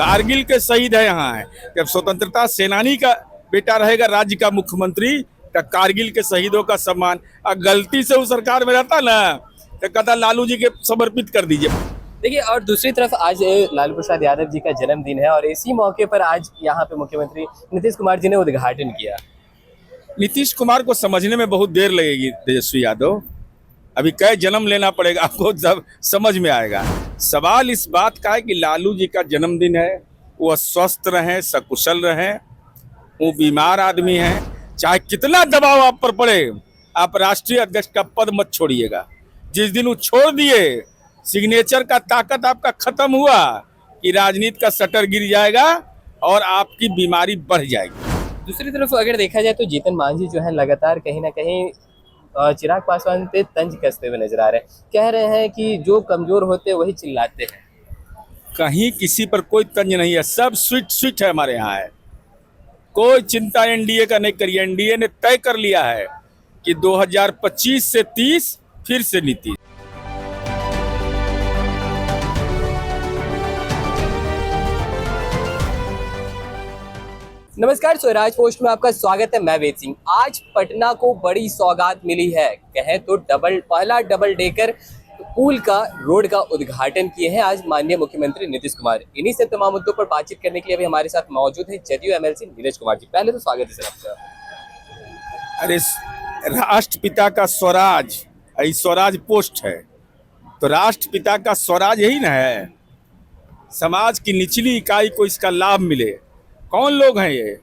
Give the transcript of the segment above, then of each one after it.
कारगिल के शहीद है यहाँ है। जब स्वतंत्रता सेनानी का बेटा रहेगा राज्य का मुख्यमंत्री तो कारगिल के शहीदों का सम्मान, और गलती से उस सरकार में रहता ना तो कहता लालू जी के समर्पित कर दीजिए। देखिए, और दूसरी तरफ आज लालू प्रसाद यादव जी का जन्मदिन है और इसी मौके पर आज यहाँ पे मुख्यमंत्री नीतीश कुमार जी ने उद्घाटन किया। नीतीश कुमार को समझने में बहुत देर लगेगी तेजस्वी यादव, अभी कई जन्म लेना पड़ेगा आपको जब समझ में आएगा। सवाल इस बात का है कि लालू जी का जन्मदिन है, वो स्वस्थ रहें, सकुशल रहें। वो बीमार आदमी हैं, चाहे कितना दबाव आप पर पड़े, आप राष्ट्रीय अध्यक्ष का पद मत छोड़िएगा। जिस दिन वो छोड़ दिए, सिग्नेचर का ताकत आपका खत्म हुआ कि राजनीति का शटर गिर जाएगा और आपकी बीमारी बढ़ जाएगी। दूसरी तरफ अगर देखा जाए तो जीतन मांझी जो है लगातार कहीं ना कहीं चिराग पासवान पे तंज कसते हुए नजर आ रहे हैं। कह रहे हैं कि जो कमजोर होते हैं वही चिल्लाते हैं। कहीं किसी पर कोई तंज नहीं है, सब स्वीट स्वीट है हमारे यहाँ है। कोई चिंता एनडीए का नहीं करिए। एनडीए ने तय कर लिया है कि 2025 से 30 फिर से नीतीश। नमस्कार, स्वराज पोस्ट में आपका स्वागत है। मैं वेद सिंह। आज पटना को बड़ी सौगात मिली है, कहें तो पहला डबल डेकर पुल का रोड का उद्घाटन किए हैं आज माननीय मुख्यमंत्री नीतीश कुमार। इन्हीं से तमाम मुद्दों पर बातचीत करने के लिए अभी हमारे साथ मौजूद है जदयू एमएलसी नीरज कुमार जी। पहले तो स्वागत है सर आपका। अरे राष्ट्रपिता का स्वराज, यही स्वराज पोस्ट है तो राष्ट्रपिता का स्वराज यही ना है। समाज की निचली इकाई को इसका लाभ मिले। कौन लोग हैं ये?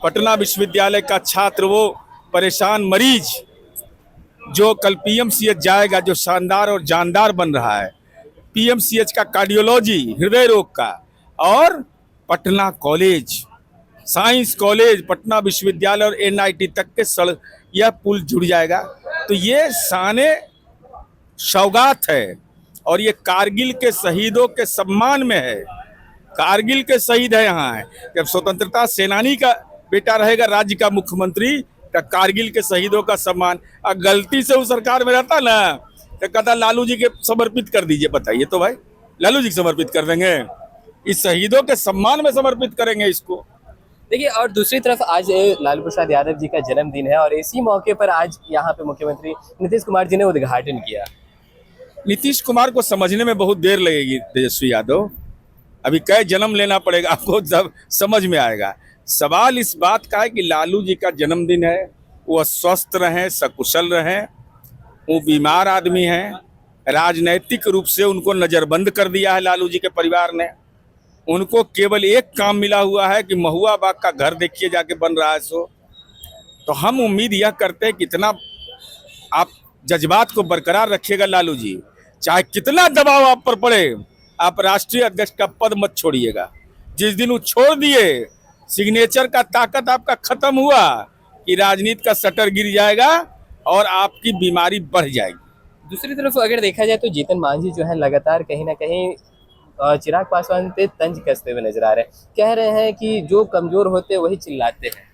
पटना विश्वविद्यालय का छात्र, वो परेशान मरीज जो कल पीएमसीएच जाएगा, जो शानदार और जानदार बन रहा है। पीएमसीएच का कार्डियोलॉजी, हृदय रोग का, और Patna college, science college, Patna विश्वविद्यालय और एनआईटी तक के सड़क, यह पुल जुड़ जाएगा। तो ये शाने सौगात है और ये कारगिल के शहीदों के सम्मान में है। कारगिल के शहीद है यहाँ है। जब स्वतंत्रता सेनानी का बेटा रहेगा राज्य का मुख्यमंत्री तो कारगिल के शहीदों का सम्मान, और गलती से उस सरकार में रहता ना तो कहता लालू जी के समर्पित कर दीजिए। बताइए तो भाई, लालू जी समर्पित कर देंगे? इस शहीदों के सम्मान में समर्पित करेंगे इसको। देखिए, और दूसरी तरफ आज लालू प्रसाद यादव जी का जन्मदिन है और इसी मौके पर आज यहाँ पे मुख्यमंत्री नीतीश कुमार जी ने उद्घाटन किया। नीतीश कुमार को समझने में बहुत देर लगेगी तेजस्वी यादव, अभी कई जन्म लेना पड़ेगा आपको जब समझ में आएगा। सवाल इस बात का है कि लालू जी का जन्मदिन है, वो स्वस्थ रहें, सकुशल रहें। वो बीमार आदमी हैं, राजनैतिक रूप से उनको नज़रबंद कर दिया है लालू जी के परिवार ने। उनको केवल एक काम मिला हुआ है कि महुआ बाग का घर देखिए जाके बन रहा है सो। तो हम उम्मीद यह करते हैं कि इतना आप जज्बात को बरकरार रखिएगा लालू जी, चाहे कितना दबाव आप पर पड़े, आप राष्ट्रीय अध्यक्ष का पद मत छोड़िएगा। जिस दिन वो छोड़ दिए, सिग्नेचर का ताकत आपका खत्म हुआ कि राजनीति का शटर गिर जाएगा और आपकी बीमारी बढ़ जाएगी। दूसरी तरफ अगर देखा जाए तो जीतन मांझी जो है लगातार कहीं ना कहीं चिराग पासवान पे तंज कसते हुए नजर आ रहे हैं। कह रहे हैं कि जो कमजोर होते हैं वही चिल्लाते हैं।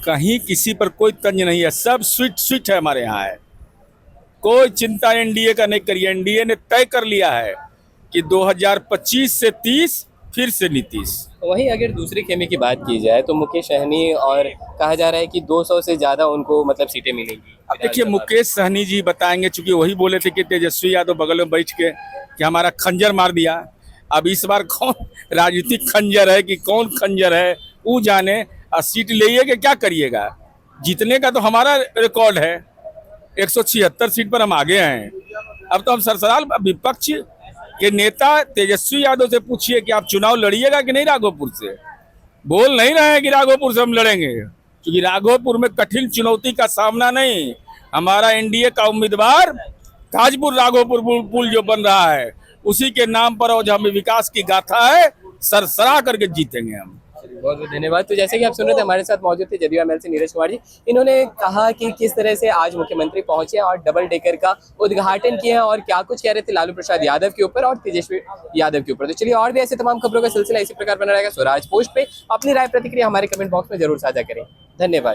कहीं किसी पर कोई तंज नहीं है, सब स्वीट स्वीट है हमारे यहाँ है। कोई चिंता एनडीए का नहीं करिए। एनडीए ने तय कर लिया है कि 2025 से 30 फिर से नीतीश। वहीं अगर दूसरी खेमे की बात की जाए तो मुकेश सहनी, और कहा जा रहा है कि 200 से ज्यादा उनको मतलब सीटें मिलेंगी। अब देखिए, मुकेश सहनी जी बताएंगे, चूंकि वही बोले थे कि तेजस्वी यादव बगल में बैठ के कि हमारा खंजर मार दिया। अब इस बार कौन राजनीतिक खंजर है कि कौन खंजर है वो जाने। और सीट लेइए कि क्या करिएगा, जीतने का तो हमारा रिकॉर्ड है। 176 सीट पर हम आगे हैं। अब तो हम सरसराल विपक्ष के नेता तेजस्वी यादव से पूछिए कि आप चुनाव लड़िएगा कि नहीं राघोपुर से। बोल नहीं रहे हैं कि राघोपुर से हम लड़ेंगे, क्योंकि राघोपुर में कठिन चुनौती का सामना नहीं। हमारा एनडीए का उम्मीदवार ताजपुर राघोपुर पुल जो बन रहा है उसी के नाम पर, और जहाँ विकास की गाथा है, सरसरा करके जीतेंगे हम। बहुत बहुत धन्यवाद। तो जैसे कि आप सुन रहे थे, हमारे साथ मौजूद थे जदयू एमएलसी नीरज कुमार जी। इन्होंने कहा कि किस तरह से आज मुख्यमंत्री पहुंचे और डबल डेकर का उद्घाटन किया और क्या कुछ कह रहे थे लालू प्रसाद यादव के ऊपर और तेजस्वी यादव के ऊपर। तो चलिए, और भी ऐसे तमाम खबरों का सिलसिला इसी प्रकार बना रहेगा स्वराज पोस्ट पे। अपनी राय प्रतिक्रिया हमारे कमेंट बॉक्स में जरूर साझा करें। धन्यवाद।